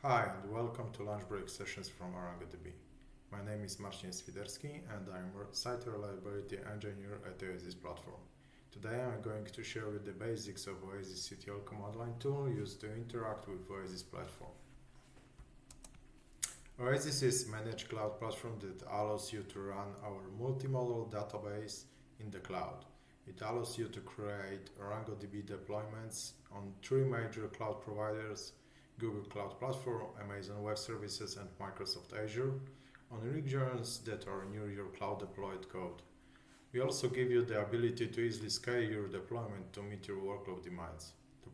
Hi and welcome to lunch break sessions from ArangoDB. My name is Marcin Swiderski and I'm Site Reliability Engineer at Oasis platform. Today I'm going to share with the basics of Oasisctl command line tool used to interact with Oasis platform. Oasis is a managed cloud platform that allows you to run our multimodal database in the cloud. It allows you to create ArangoDB deployments on three major cloud providers: Google Cloud Platform, Amazon Web Services, and Microsoft Azure, on regions that are near your cloud deployed code. We also give you the ability to easily scale your deployment to meet your workload demands. The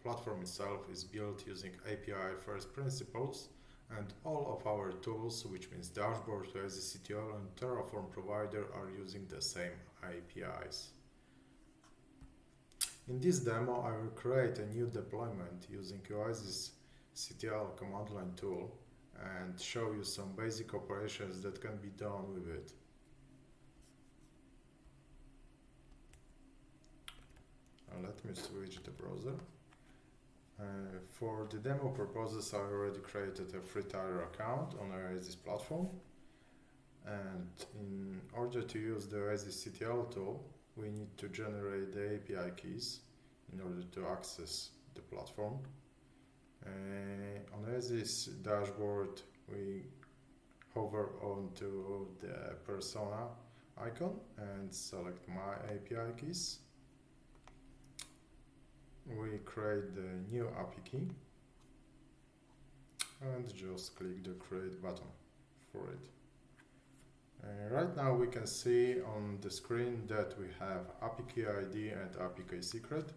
platform itself is built using API first principles, and all of our tools, which means dashboard, Oasisctl, and Terraform provider, are using the same APIs. In this demo, I will create a new deployment using Oasisctl command line tool and show you some basic operations that can be done with it. Let me switch the browser. For the demo purposes, I already created a free trial account on Oasis platform, and in order to use the Oasisctl tool, we need to generate the API keys in order to access the platform. On Oasis dashboard, we hover onto the persona icon and select My API Keys. We create the new API key and just click the Create button for it. Right now we can see on the screen that we have API key ID and API key secret.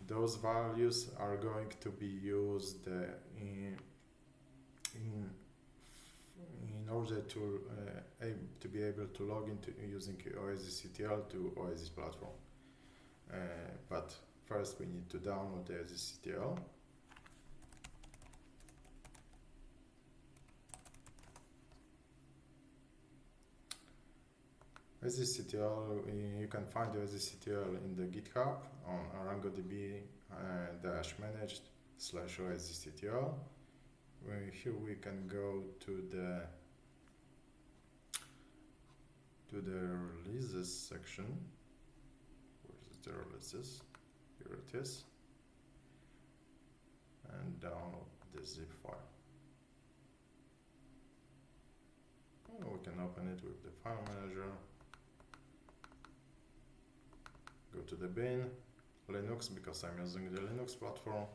Those values are going to be used in order to be able to log into using Oasisctl to Oasis platform. But first we need to download the Oasisctl. Oasisctl, you can find Oasisctl in the GitHub on ArangoDB -managed/Oasisctl. Here we can go to the releases section. Where is the releases? Here it is. And download the zip file. We can open it with the file manager. Go to the bin, Linux, because I'm using the Linux platform,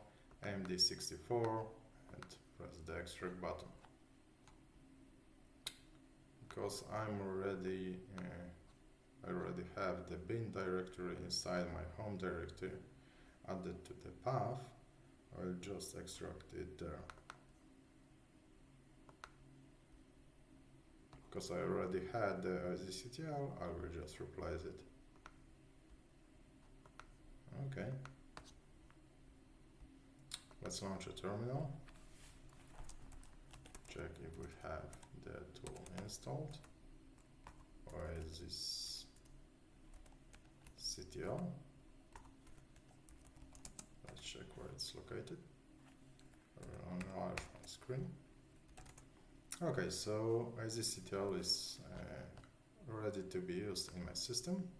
AMD64, and press the extract button. Because I already have the bin directory inside my home directory added to the path, I'll just extract it there. Because I already had the Oasisctl, I will just replace it. Okay, let's launch a terminal, check if we have the tool installed, Oasisctl. Let's check where it's located on large screen. Okay, so Oasisctl is ready to be used in my system.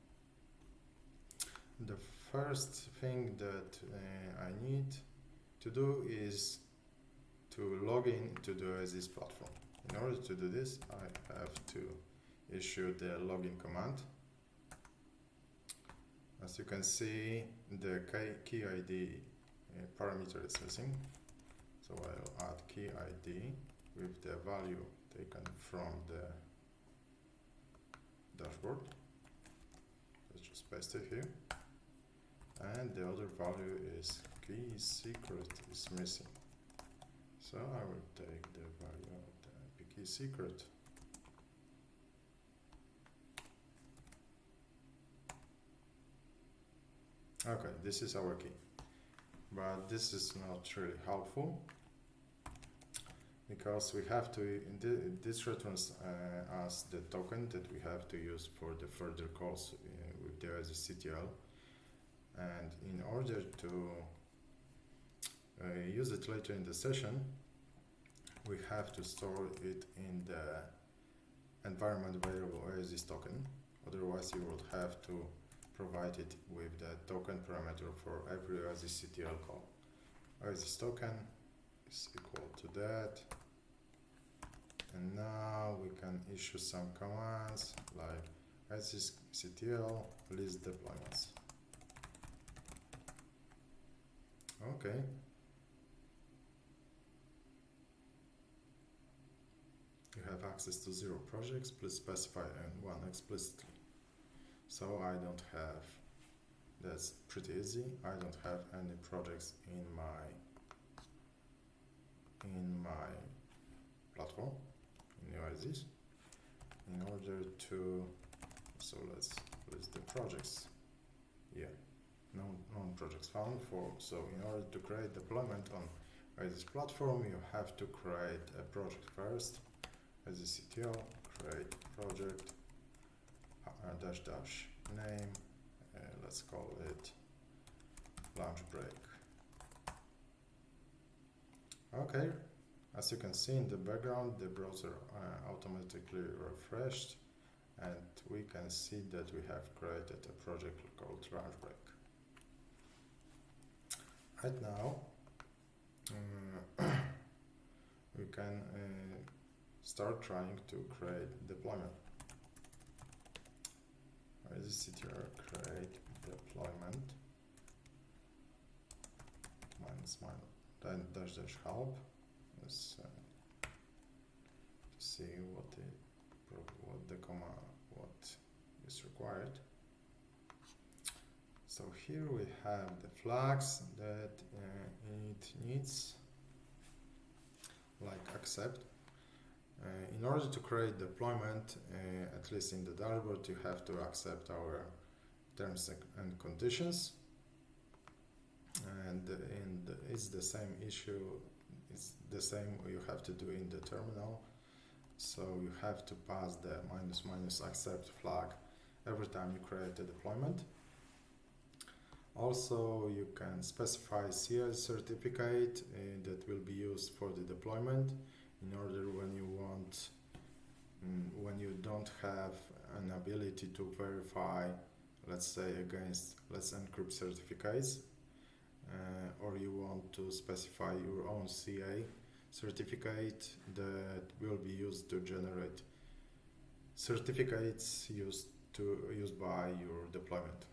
The first thing that I need to do is to log in to the Oasis platform. In order to do this, I have to issue the login command. As you can see, the key ID parameter is missing, so I'll add key ID with the value taken from the dashboard. Let's just paste it here. And the other value is key secret is missing. So I will take the value of the key secret. Okay, this is our key. But this is not really helpful, because we have to, this returns us the token that we have to use for the further calls with the Oasisctl. And in order to use it later in the session, we have to store it in the environment variable Oasis token. Otherwise, you would have to provide it with the token parameter for every Oasisctl call. Oasis token is equal to that. And now we can issue some commands like Oasisctl list deployments. Okay. You have access to 0 projects. Please specify one explicitly. So I don't have, that's pretty easy. I don't have any projects in my platform, in Oasis. In order to, so let's list the projects. Yeah, no projects found for. So in order to create deployment on Oasis platform, you have to create a project first. Oasisctl create project dash name. Let's call it lunch break. Okay. As you can see in the background, the browser automatically refreshed, and we can see that we have created a project called lunch break. Right now, we can start trying to create deployment. Oasisctl create deployment then dash help. Let's to see what is required. So here we have the flags that it needs, like accept. In order to create deployment, at least in the dashboard, you have to accept our terms and conditions. And it's the same issue. It's the same you have to do in the terminal. So you have to pass the -- accept flag every time you create a deployment. Also, you can specify CI certificate that will be used for the deployment. In order when you don't have an ability to verify, let's say against Let's Encrypt certificates, or you want to specify your own CA certificate that will be used to generate certificates used by your deployment.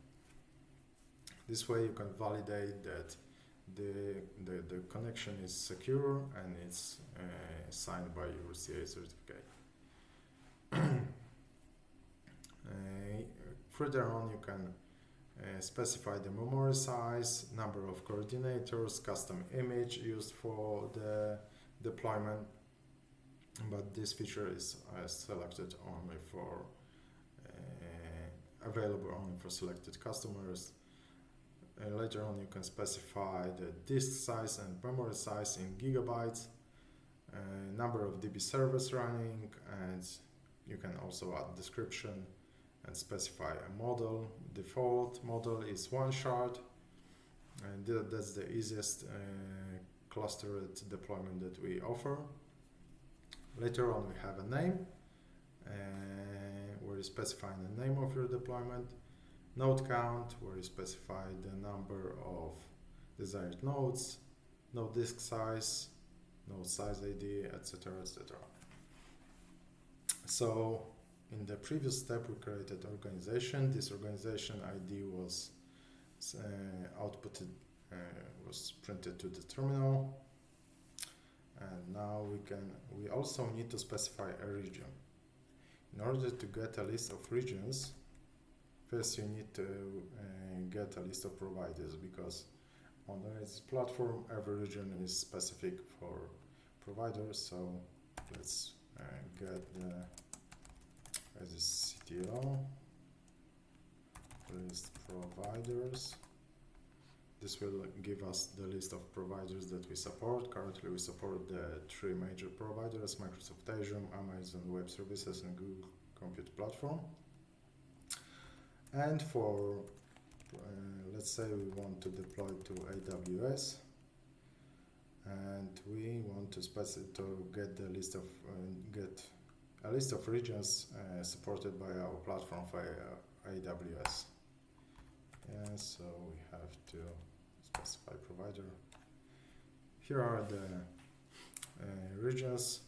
This way you can validate that the connection is secure and it's signed by your CA certificate. Further on, you can specify the memory size, number of coordinators, custom image used for the deployment, but this feature is selected only for available only for selected customers. Later on, you can specify the disk size and memory size in gigabytes, number of DB servers running, and you can also add description and specify a model. Default model is one shard, and that's the easiest clustered deployment that we offer. Later on, we have a name where you specify the name of your deployment, node count where you specify the number of desired nodes, node disk size, node size ID, etc., etc. So in the previous step, we created organization. This organization ID was outputted, was printed to the terminal, and now we also need to specify a region. In order to get a list of regions, first you need to get a list of providers, because on this platform every region is specific for providers. So let's get the Oasisctl list providers. This will give us the list of providers that we support. Currently we support the 3 major providers: Microsoft Azure, Amazon Web Services, and Google Compute Platform. And for let's say we want to deploy to AWS, and we want to get the list of get a list of regions supported by our platform via AWS. Yeah, so we have to specify provider. Here are the regions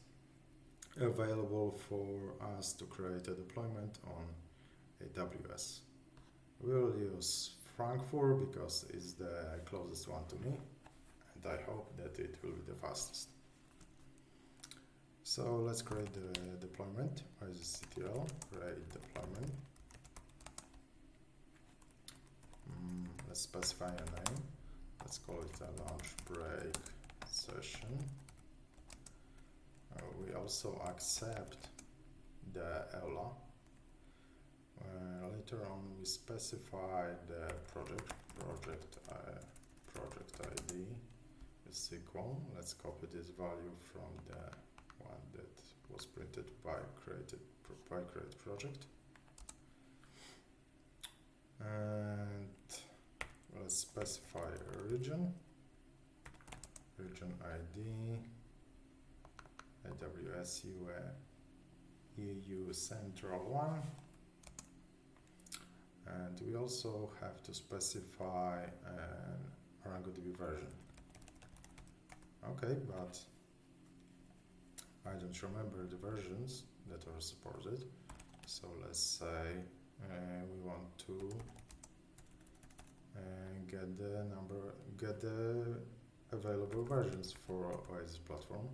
available for us to create a deployment on AWS. We'll use Frankfurt because it's the closest one to me, and I hope that it will be the fastest. So let's create the deployment. Oasisctl, create deployment. Let's specify a name. Let's call it a launch break session. We also accept the ELA. Later on we specify the project ID is equal. Let's copy this value from the one that was printed by create project, and let's specify a region ID AWS EU Central 1, and we also have to specify an ArangoDB version. Okay, but I don't remember the versions that are supported, so let's say we want to get the available versions for Oasis platform.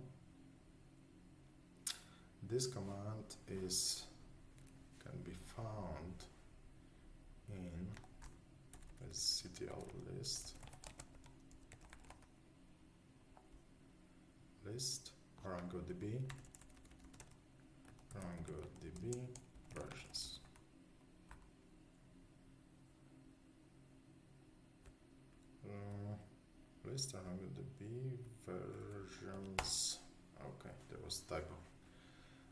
This command can be found in Oasisctl list ArangoDB versions. List ArangoDB versions. Okay, there was a typo.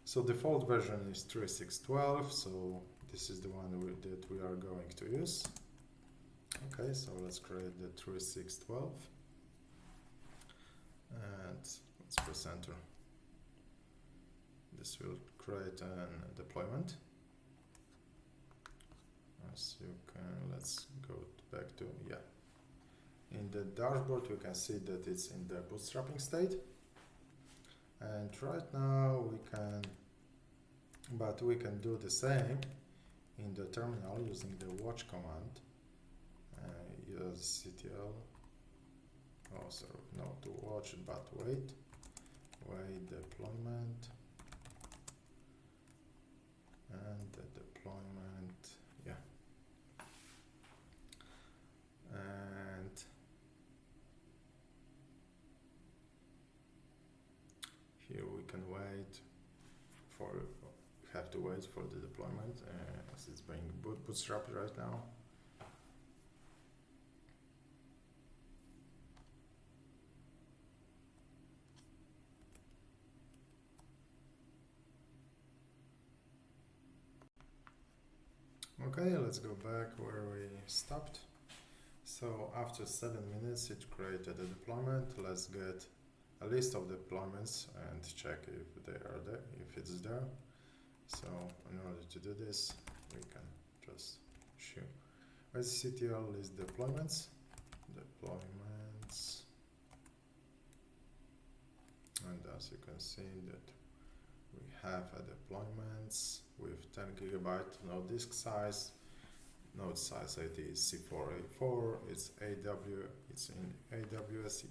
So default version is 3.6.12, so this is the one that we are going to use. Okay, so let's create the 3.6.12 and let's press enter. This will create a deployment. As you can, let's go back to, in the dashboard we can see that it's in the bootstrapping state, and right now we can do the same in the terminal using the watch command. Oasisctl, not to watch but wait deployment, and the deployment, and here we can have to wait for the deployment as it's being bootstrapped right now. Okay, let's go back where we stopped. So after 7 minutes it created a deployment. Let's get a list of deployments and check if they are there, if it's there. So in order to do this, we can just show Oasisctl list deployments, and as you can see that we have a deployments with 10 GB node disk size. Node size ID is C484. It's in AWS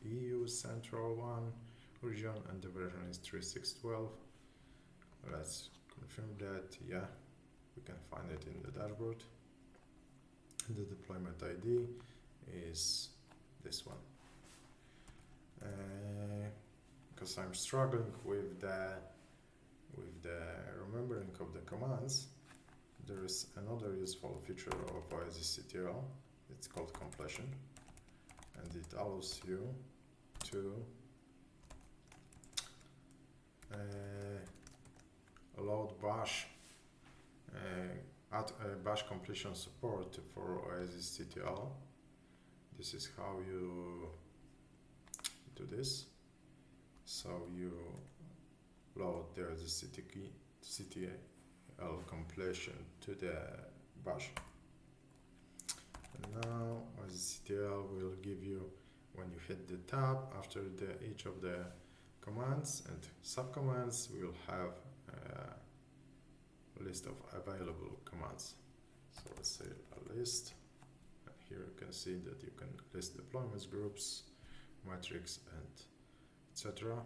EU Central 1 region, and the version is 3.6.12. Let's confirm that. We can find it in the dashboard. The deployment ID is this one. Because I'm struggling with the remembering of the commands, there is another useful feature of Oasisctl. It's called completion, and it allows you to load bash, add bash completion support for Oasisctl. This is how you to this. So you load the Oasisctl compilation to the bash. And now Oasisctl will give you, when you hit the tab after each of the commands and subcommands, we will have a list of available commands. So let's say a list, and here you can see that you can list deployments, groups, metrics, and etc.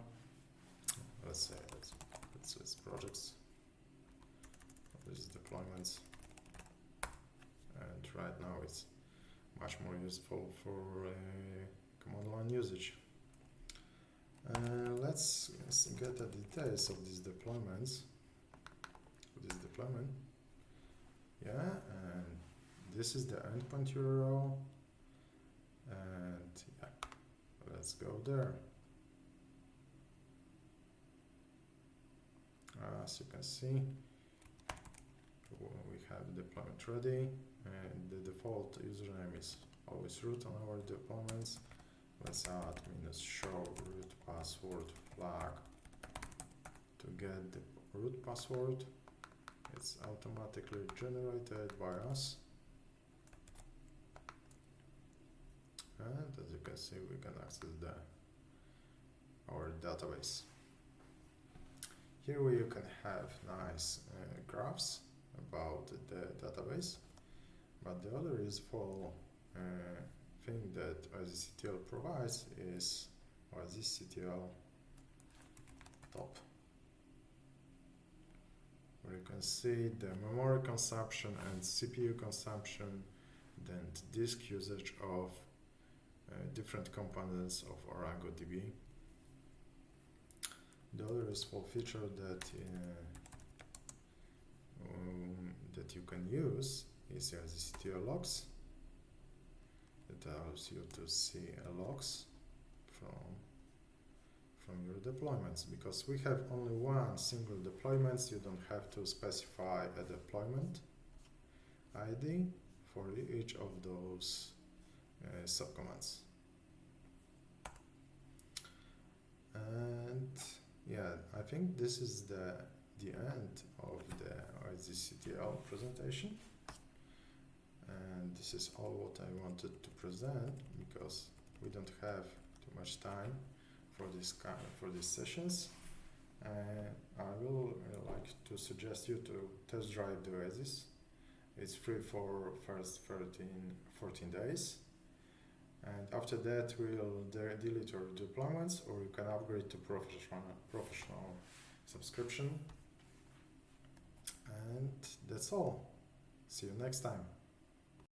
Let's say let's list projects. This is deployments, and right now it's much more useful for command line usage. Let's get the details of these deployments. This deployment, yeah, and this is the endpoint URL, and yeah, let's go there. As you can see, we have deployment ready, and the default username is always root on our deployments. Let's add -show root password flag to get the root password. It's automatically generated by us, and as you can see, we can access our database. Here you can have nice graphs about the database, but the other useful thing that Oasisctl provides is Oasisctl top, where you can see the memory consumption and CPU consumption, then disk usage of different components of ArangoDB. The other useful feature that you can use is Oasisctl logs. It allows you to see logs from your deployments. Because we have only one single deployment, you don't have to specify a deployment ID for each of those subcommands. And yeah, I think this is the end of the Oasisctl presentation. And this is all what I wanted to present, because we don't have too much time for these sessions. I will like to suggest you to test drive the Oasis. It's free for first 14 days. And after that, we'll delete your deployments, or you can upgrade to professional subscription. And that's all. See you next time.